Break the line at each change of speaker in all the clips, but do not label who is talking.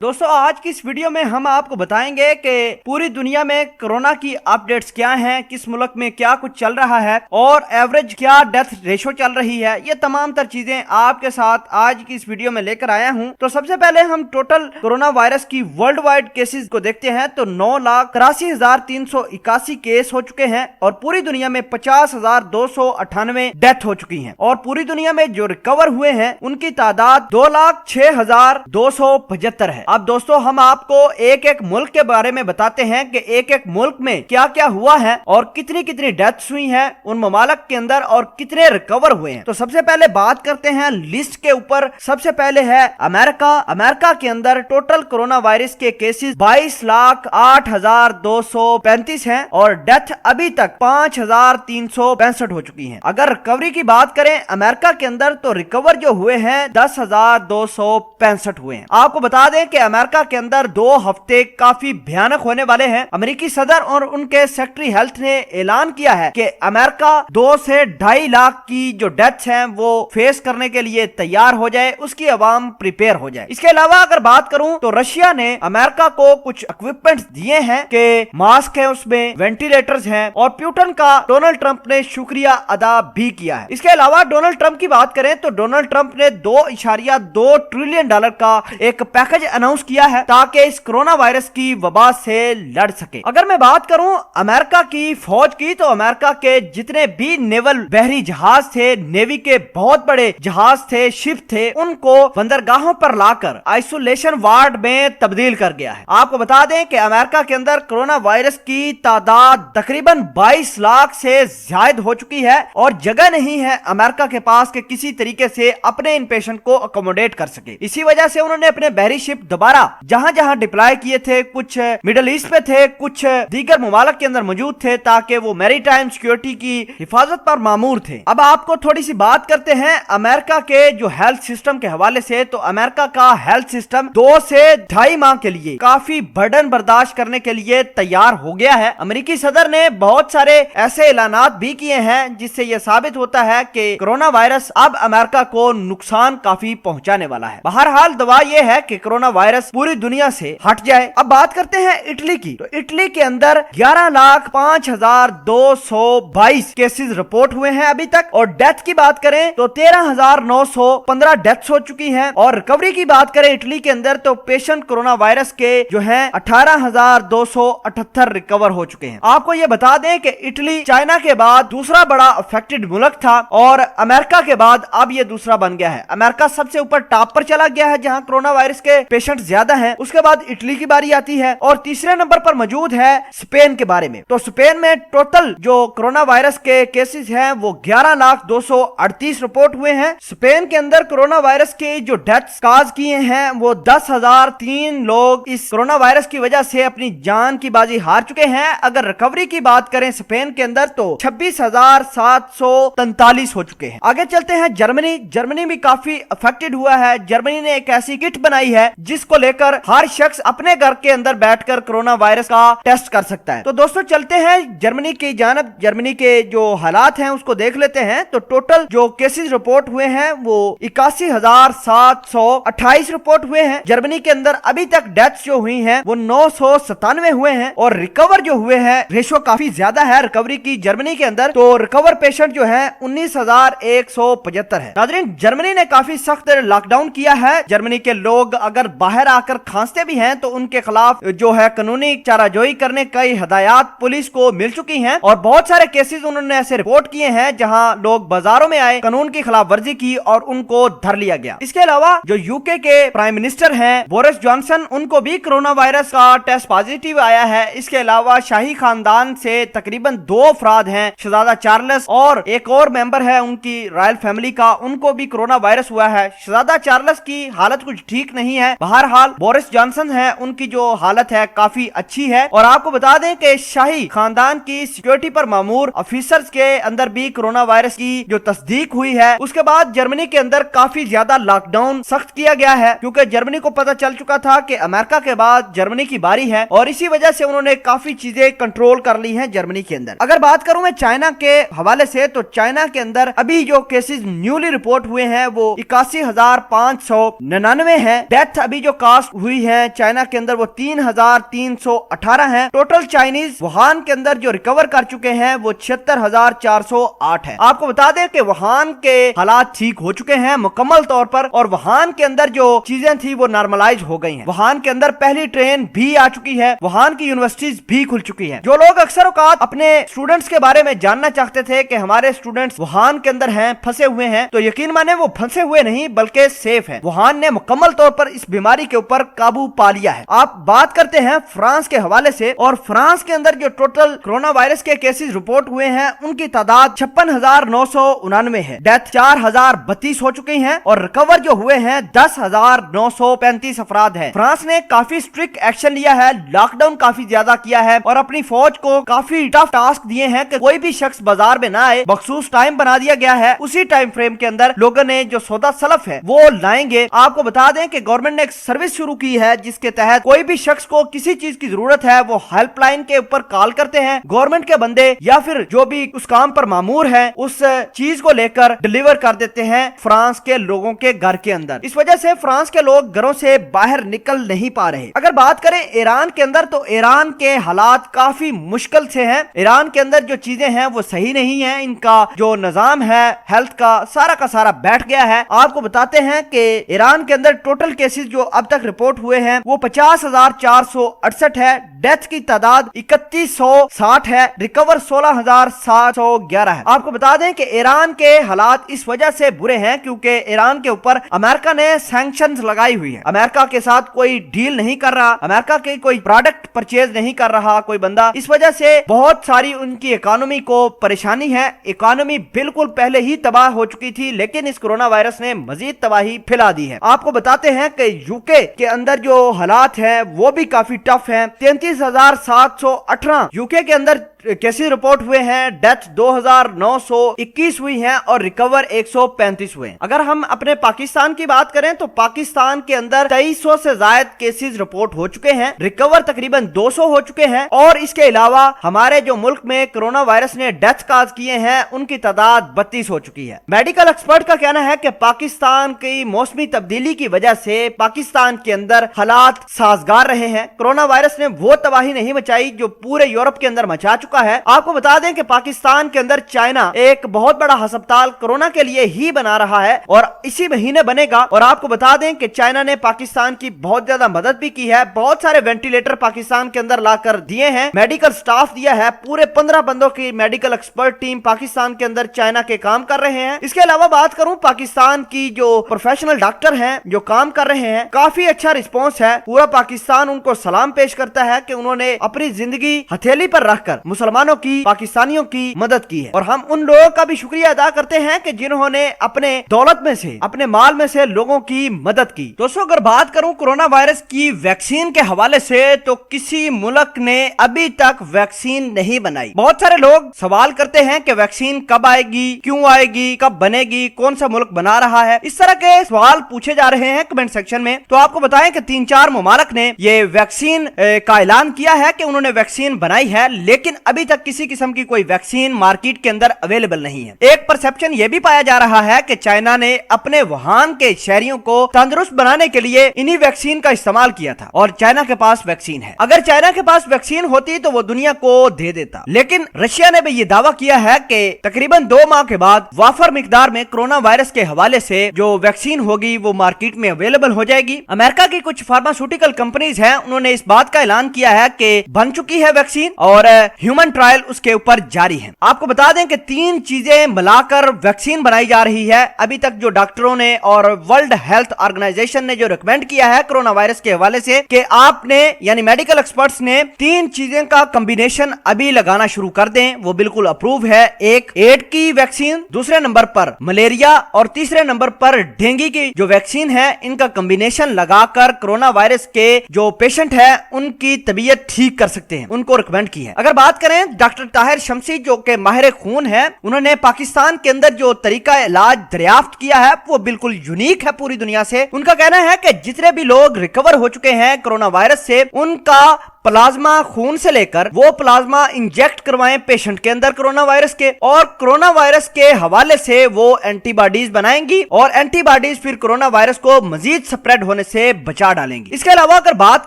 दोस्तों आज की इस वीडियो में हम आपको बताएंगे कि पूरी दुनिया में कोरोना की अपडेट्स क्या हैं, किस मुल्क में क्या कुछ चल रहा है और एवरेज क्या डेथ रेशो चल रही है। ये तमाम तर चीजें आपके साथ आज की इस वीडियो में लेकर आया हूं। तो सबसे पहले हम टोटल कोरोना वायरस की वर्ल्ड वाइड केसेस को देखते हैं तो 9,83,381 केस हो चुके हैं और पूरी दुनिया में 50,298 डेथ हो चुकी है और पूरी दुनिया में जो रिकवर हुए हैं उनकी तादाद 2,06,275 है। अब दोस्तों हम आपको एक एक मुल्क के बारे में बताते हैं कि एक एक मुल्क में क्या क्या हुआ है और कितनी कितनी डेथ्स हुई हैं उन ममालिक के अंदर और कितने रिकवर हुए हैं। तो सबसे पहले बात करते हैं लिस्ट के ऊपर। सबसे पहले है अमेरिका के अंदर टोटल कोरोना वायरस के केसेस 22,08,235 हैं और डेथ अभी तक 5,365 हो चुकी है। अगर रिकवरी की बात करें अमेरिका के अंदर तो रिकवर जो हुए हैं 10,265 हुए हैं। आपको बता दें कि अमेरिका के अंदर 2 हफ्ते काफी भयानक होने वाले हैं। अमेरिकी सदर और उनके सेक्रेटरी हेल्थ ने ऐलान किया है कि अमेरिका 2 से 2.5 लाख की जो डेथ्स हैं वो फेस करने के लिए तैयार हो जाए, उसकी आवाम प्रिपेयर हो जाए। इसके अलावा अगर बात करूं तो रशिया ने अमेरिका को कुछ इक्विपमेंट्स दिए हैं कि मास्क है, उसमें वेंटिलेटर्स हैं और पुतिन का डोनाल्ड ट्रंप ने शुक्रिया अदा भी किया है। इसके अलावा डोनाल्ड ट्रंप की बात करें तो डोनाल्ड ट्रंप ने $2.2 ट्रिलियन का एक पैकेज अनाउंस किया है ताकि इस कोरोना वायरस की वबा से लड़ सके। अगर मैं बात करूं अमेरिका की फौज की तो अमेरिका के जितने भी नेवल बहरी जहाज थे, नेवी के बहुत बड़े जहाज थे, शिप थे, उनको बंदरगाहों पर लाकर आइसोलेशन वार्ड में तब्दील कर गया है। आपको बता दें कि अमेरिका के अंदर कोरोना वायरस की तादाद तकरीबन 22 लाख से ज्यादा हो चुकी है और जगह नहीं है अमेरिका के पास कि किसी तरीके से अपने इन पेशेंट को अकोमोडेट कर सके। इसी वजह से उन्होंने अपने बहरी शिप दोबारा जहां जहां डिप्लॉय किए थे, कुछ मिडिल ईस्ट पे थे, कुछ दीगर ममालिक के अंदर मौजूद थे ताकि वो मैरीटाइम सिक्योरिटी की हिफाजत पर मामूर थे। अब आपको थोड़ी सी बात करते हैं अमेरिका के जो हेल्थ सिस्टम के हवाले से। तो अमेरिका का हेल्थ सिस्टम 2 से 2.5 माह के लिए काफी बर्डन बर्दाश्त करने के लिए तैयार हो गया है। अमेरिकी सदर ने बहुत सारे ऐसे ऐलानात भी किए हैं जिससे यह साबित होता है कि कोरोना वायरस अब अमेरिका को नुकसान काफी पहुंचाने वाला है। बहरहाल दवा यह है कि कोरोना वायरस पूरी दुनिया से हट जाए। अब बात करते हैं इटली की। तो इटली के अंदर 11,05,222 केसेस रिपोर्ट हुए हैं अभी तक और डेथ की बात करें तो 13,915 डेथ्स हो चुकी हैं और रिकवरी की बात करें इटली के अंदर तो पेशेंट कोरोना वायरस के जो हैं 18,278 रिकवर हो चुके हैं। आपको यह बता दें कि इटली चाइना के बाद दूसरा बड़ा अफेक्टेड मुल्क था और अमेरिका के बाद अब यह दूसरा बन गया है। अमेरिका सबसे ऊपर टॉप पर चला गया है जहां कोरोना वायरस के पेशेंट ज्यादा हैं। उसके बाद इटली की बारी आती है और तीसरे नंबर पर मौजूद है स्पेन के बारे में। तो स्पेन में टोटल जो कोरोना वायरस के केसेस हैं वो 11,238 रिपोर्ट हुए हैं। स्पेन के अंदर कोरोना वायरस के जो डेथ्स काज किए हैं वो 10,003 लोग इस कोरोना वायरस की वजह से अपनी जान की बाजी हार चुके हैं। अगर रिकवरी की बात करें स्पेन के अंदर तो 26,743 हो चुके हैं। आगे चलते हैं जर्मनी भी काफी अफेक्टेड हुआ है। जर्मनी ने एक ऐसी किट बनाई है जिसको लेकर हर शख्स अपने घर के अंदर बैठकर कोरोना वायरस का टेस्ट कर सकता है। तो दोस्तों चलते हैं जर्मनी की जानब। जर्मनी के जो हालात हैं उसको देख लेते हैं। तो टोटल जो केसेस रिपोर्ट हुए हैं वो 81,728 रिपोर्ट हुए हैं। जर्मनी के अंदर अभी तक डेथ्स जो हुई हैं वो 997 हुए हैं और रिकवर जो हुए हैं रेशो काफी ज्यादा है रिकवरी की जर्मनी के अंदर। तो रिकवर पेशेंट जो है 19,175 है। नाज़रीन जर्मनी ने काफी सख्त लॉकडाउन किया है। जर्मनी के लोग अगर बाहर आकर खांसते भी हैं तो उनके खिलाफ जो है कानूनी चाराजोई करने की हिदायत पुलिस को मिल चुकी हैं और बहुत सारे केसेस उन्होंने ऐसे रिपोर्ट किए हैं जहां लोग बाजारों में आए, कानून की खिलाफ वर्जी की और उनको धर लिया गया। इसके अलावा जो यूके के प्राइम मिनिस्टर हैं बोरिस जॉनसन, उनको भी कोरोना वायरस का टेस्ट पॉजिटिव आया है। इसके अलावा शाही खानदान से तकरीबन 2 अफराद हैं, शहजादा चार्ल्स और एक और मेंबर है उनकी रॉयल फैमिली का, उनको भी कोरोना वायरस हुआ है। शहजादा चार्ल्स की हालत कुछ ठीक नहीं है। बहरहाल बोरिस जॉनसन है उनकी जो हालत है काफी अच्छी है। और आपको बता दें कि शाही खानदान की सिक्योरिटी पर मामूर ऑफिसर्स के अंदर भी कोरोना वायरस की जो तस्दीक हुई है। उसके बाद जर्मनी के अंदर काफी ज्यादा लॉकडाउन सख्त किया गया है क्योंकि जर्मनी को पता चल चुका था कि अमेरिका के बाद जर्मनी की बारी है और इसी वजह से उन्होंने काफी चीजें कंट्रोल कर ली हैं जर्मनी के अंदर। अगर बात करूं मैं चाइना के हवाले से तो चाइना के अंदर अभी जो केसेस न्यूली रिपोर्ट हुए हैं वो 81,599 है। डेथ अभी जो कास्ट हुई है चाइना के अंदर वो 3,318 है। टोटल चाइनीज वुहान के अंदर जो रिकवर कर चुके हैं वो 76,408 है। आपको बता दें कि वुहान के हालात ठीक हो चुके हैं मुकम्मल तौर पर, और वुहान के अंदर जो चीजें थी वो नॉर्मलाइज हो गई हैं। वुहान के अंदर पहली ट्रेन भी आ चुकी है, वुहान की यूनिवर्सिटीज भी खुल चुकी है। जो लोग अक्सर औकात अपने स्टूडेंट्स के बारे में जानना चाहते थे कि हमारे स्टूडेंट्स वुहान के अंदर हैं, फंसे हुए हैं, तो यकीन माने वो फंसे हुए नहीं बल्कि सेफ है। वुहान ने मुकम्मल तौर पर इस बीमारी के ऊपर काबू पा लिया है। आप बात करते हैं फ्रांस के हवाले से, और फ्रांस के अंदर जो टोटल कोरोना वायरस के केसेस रिपोर्ट हुए हैं उनकी तादाद 56,999 है। डेथ 4,032 हो चुकी हैं और रिकवर जो हुए हैं 10,935 अफराद हैं। फ्रांस ने काफी स्ट्रिक्ट एक्शन लिया है, लॉकडाउन काफी ज्यादा किया है और अपनी फौज को काफी टफ टास्क दिए हैं कि कोई भी शख्स बाजार में ना आए। मखसूस टाइम बना दिया गया है, उसी टाइम फ्रेम के अंदर लोगों ने जो सौदा सलफ है वो लाएंगे। आपको बता दें कि गवर्नमेंट ने एक सर्विस शुरू की है जिसके तहत कोई भी शख्स को किसी चीज की जरूरत है वो हेल्पलाइन के ऊपर कॉल करते हैं, गवर्नमेंट के बंदे या फिर जो भी उस काम पर मामूर है उस चीज को लेकर डिलीवर कर देते हैं फ्रांस के लोगों के घर के अंदर। इस वजह से फ्रांस के लोग घरों से बाहर निकल नहीं पा रहे। अगर बात करें ईरान के अंदर तो ईरान के हालात काफी मुश्किल से हैं। ईरान के अंदर जो चीजें हैं वो सही नहीं है, इनका जो निजाम है हेल्थ का सारा बैठ गया है। आपको बताते हैं कि ईरान के अंदर टोटल केसेस जो अब तक रिपोर्ट हुए हैं वो 50,468 है। डेथ की तादाद 3160 है, रिकवर 16,711 है। आपको बता दें कि ईरान के हालात इस वजह से बुरे हैं क्योंकि ईरान के ऊपर अमेरिका ने सैंक्शंस लगाई हुई है। अमेरिका के साथ कोई डील नहीं कर रहा, अमेरिका के कोई प्रोडक्ट परचेज नहीं कर रहा कोई बंदा। इस वजह से बहुत सारी उनकी इकोनॉमी को परेशानी है। इकोनॉमी बिल्कुल पहले ही तबाह हो चुकी थी लेकिन इस कोरोना वायरस ने मजीद तबाही फैला दी है। आपको बताते हैं कि यूके के अंदर जो हालात है वो भी काफी टफ है। 33,718 यूके के अंदर केसेस रिपोर्ट हुए हैं, डेथ 2,921 हुई हैं और रिकवर 135 हुए। अगर हम अपने पाकिस्तान की बात करें तो पाकिस्तान के अंदर 2300 से ज्यादा केसेस रिपोर्ट हो चुके हैं, रिकवर तकरीबन 200 हो चुके हैं और इसके अलावा हमारे जो मुल्क में कोरोना वायरस ने डेथ काज किए हैं उनकी तादाद 32 हो चुकी है। मेडिकल एक्सपर्ट का कहना है कि पाकिस्तान की मौसमी तब्दीली की वजह से पाकिस्तान के अंदर हालात साजगार रहे हैं। कोरोना वायरस ने वो तबाही नहीं मचाई जो पूरे यूरोप के अंदर मचा चुका है। आपको बता दें कि पाकिस्तान के अंदर चाइना एक बहुत बड़ा अस्पताल कोरोना के लिए ही बना रहा है और इसी महीने बनेगा। और आपको बता दें कि चाइना ने पाकिस्तान की बहुत ज्यादा मदद भी की है, बहुत सारे वेंटिलेटर पाकिस्तान के अंदर लाकर दिए हैं, मेडिकल स्टाफ दिया है, पूरे 15 बंदों की मेडिकल एक्सपर्ट टीम पाकिस्तान के अंदर चाइना के काम कर रहे हैं। इसके अलावा बात करूं पाकिस्तान की जो प्रोफेशनल डॉक्टर हैं जो काम कर रहे हैं, काफी अच्छा रिस्पॉन्स है। पूरा पाकिस्तान उनको सलाम पेश करता है कि उन्होंने अपनी जिंदगी हथेली पर रखकर मुसलमानों की, पाकिस्तानियों की मदद की है और हम उन लोगों का भी शुक्रिया अदा करते हैं कि जिन्होंने अपने दौलत में से, अपने माल में से लोगों की मदद की। दोस्तों अगर बात करूं कोरोना वायरस की वैक्सीन के हवाले से तो किसी मुल्क ने अभी तक वैक्सीन नहीं बनाई। बहुत सारे लोग सवाल करते हैं कि वैक्सीन कब आएगी, क्यों आएगी, कब बनेगी, कौन सा मुल्क बना रहा है, इस तरह के सवाल पूछे जा रहे हैं कमेंट सेक्शन में। तो आपको बताएं कि 3-4 मुमालिक ने ये वैक्सीन का ऐलान किया है कि उन्होंने वैक्सीन बनाई है लेकिन अभी तक किसी किस्म की कोई वैक्सीन मार्केट के अंदर अवेलेबल नहीं है। एक परसेप्शन यह भी पाया जा रहा है कि चाइना ने अपने वुहान के शहरियों को तंदुरुस्त बनाने के लिए इन्हीं वैक्सीन का इस्तेमाल किया था और चाइना के पास वैक्सीन है। अगर चाइना के पास वैक्सीन होती तो वो दुनिया को दे देता, लेकिन रशिया ने भी ये दावा किया है कि तकरीबन 2 माह के बाद वाफर मिकदार में कोरोना वायरस के हवाले से जो वैक्सीन होगी वो मार्केट में अवेलेबल हो जाएगी। अमेरिका की कुछ फार्मास्यूटिकल कंपनीज हैं, उन्होंने इस बात का ऐलान किया है कि बन चुकी है वैक्सीन और ह्यूमन ट्रायल उसके ऊपर जारी है। आपको बता दें कि 3 चीजें मिलाकर वैक्सीन बनाई जा रही है। अभी तक जो डॉक्टरों ने और वर्ल्ड हेल्थ ऑर्गेनाइजेशन ने जो रिकमेंड किया है कोरोना वायरस के हवाले से कि आपने यानी मेडिकल एक्सपर्ट्स ने 3 चीजें का कॉम्बिनेशन अभी लगाना शुरू कर दें, वो बिल्कुल अप्रूव है। एक एड की वैक्सीन, दूसरे नंबर पर मलेरिया और तीसरे नंबर पर डेंगू की जो वैक्सीन है, इनका कॉम्बिनेशन लगाकर कोरोना वायरस के जो पेशेंट है उनकी तबीयत ठीक कर सकते हैं, उनको रिकमेंड की है। अगर बात करें डॉक्टर ताहिर शमसी जो के माहिर खून है, उन्होंने पाकिस्तान के अंदर जो तरीका इलाज दरियाफ्त किया है वो बिल्कुल यूनिक है पूरी दुनिया से। उनका कहना है कि जितने भी लोग रिकवर हो चुके हैं कोरोना वायरस से उनका प्लाज्मा खून से लेकर वो प्लाज्मा इंजेक्ट करवाएं पेशेंट के अंदर कोरोना वायरस के, और कोरोना वायरस के हवाले से वो एंटीबॉडीज बनाएंगी और एंटीबॉडीज फिर कोरोना वायरस को मजीद स्प्रेड होने से बचा डालेंगी। इसके अलावा अगर बात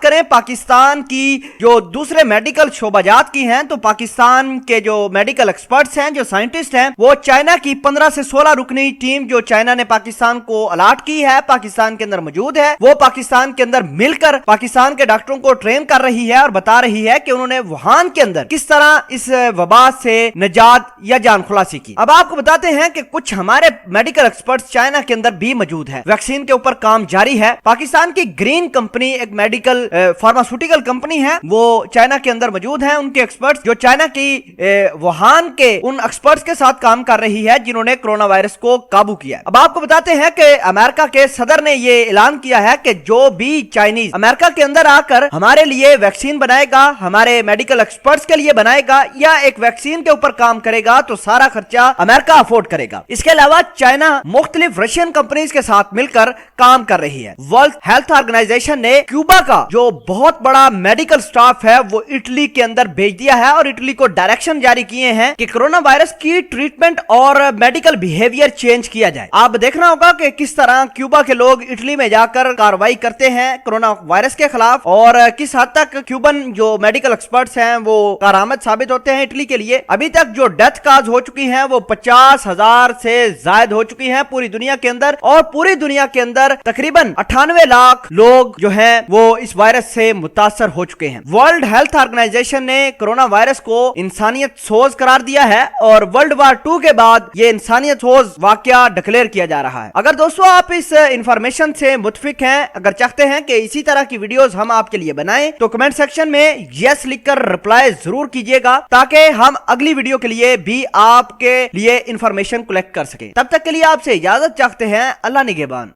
करें पाकिस्तान की जो दूसरे मेडिकल शोबाजात की हैं, तो पाकिस्तान के जो मेडिकल एक्सपर्ट्स हैं, जो साइंटिस्ट हैं, वो चाइना की 15 से 16 रुकनी टीम जो चाइना ने पाकिस्तान को अलाट की है, पाकिस्तान के अंदर मौजूद है, वो पाकिस्तान के अंदर मिलकर पाकिस्तान के डॉक्टरों को ट्रेन कर रही है और बता रही है कि उन्होंने वुहान के अंदर किस तरह इस वबा से निजात या जान खुलासी की। अब आपको बताते हैं कि कुछ हमारे मेडिकल एक्सपर्ट्स चाइना के अंदर भी मौजूद है, वैक्सीन के ऊपर काम जारी है। पाकिस्तान की ग्रीन कंपनी एक मेडिकल फार्मास्यूटिकल कंपनी है, वो चाइना के अंदर मौजूद है। उनके एक्सपर्ट्स जो चाइना की वुहान के उन एक्सपर्ट्स के साथ काम कर रही है जिन्होंने कोरोना वायरस को काबू किया। अब आपको बताते हैं कि अमेरिका के सदर ने ये ऐलान किया है कि जो भी चाइनीज अमेरिका के अंदर आकर हमारे लिए वैक्सीन बनाएगा, हमारे मेडिकल एक्सपर्ट्स के लिए बनाएगा या एक वैक्सीन के ऊपर काम करेगा, तो सारा खर्चा अमेरिका अफोर्ड करेगा। इसके अलावा चाइना मुख्तलिफ रशियन कंपनीज के साथ मिलकर काम कर रही है। वर्ल्ड हेल्थ ऑर्गेनाइजेशन ने क्यूबा का जो बहुत बड़ा मेडिकल स्टाफ है वो इटली के अंदर भेज दिया है और इटली को डायरेक्शन जारी किए हैं कि कोरोना वायरस की ट्रीटमेंट और मेडिकल बिहेवियर चेंज किया जाए। आप देखना होगा कि किस तरह क्यूबा के लोग इटली में जाकर कार्रवाई करते हैं कोरोना वायरस के खिलाफ, और किस हद तक क्यूबन जो मेडिकल एक्सपर्ट्स हैं वो कारआमद साबित होते हैं इटली के लिए। अभी तक जो डेथ काज हो चुकी हैं वो 50,000 से ज्यादा हो चुकी हैं पूरी दुनिया के अंदर, और पूरी दुनिया के अंदर तकरीबन 98 लाख लोग जो हैं वो इस वायरस से मुतासर हो चुके हैं। वर्ल्ड हेल्थ ऑर्गेनाइजेशन ने कोरोना वायरस को इंसानियत सोज करार दिया है और वर्ल्ड वार 2 के बाद ये इंसानियत सोज वाकया डिक्लेयर किया जा रहा है। अगर दोस्तों आप इस इंफॉर्मेशन से मुतफिक हैं, अगर चाहते हैं कि इसी तरह की वीडियोस हम आपके लिए बनाएं, तो कमेंट सेक्शन में यस लिखकर रिप्लाई जरूर कीजिएगा ताकि हम अगली वीडियो के लिए भी आपके लिए इंफॉर्मेशन कलेक्ट कर सके। तब तक के लिए आपसे इजाजत चाहते हैं। अल्लाह निगहबान।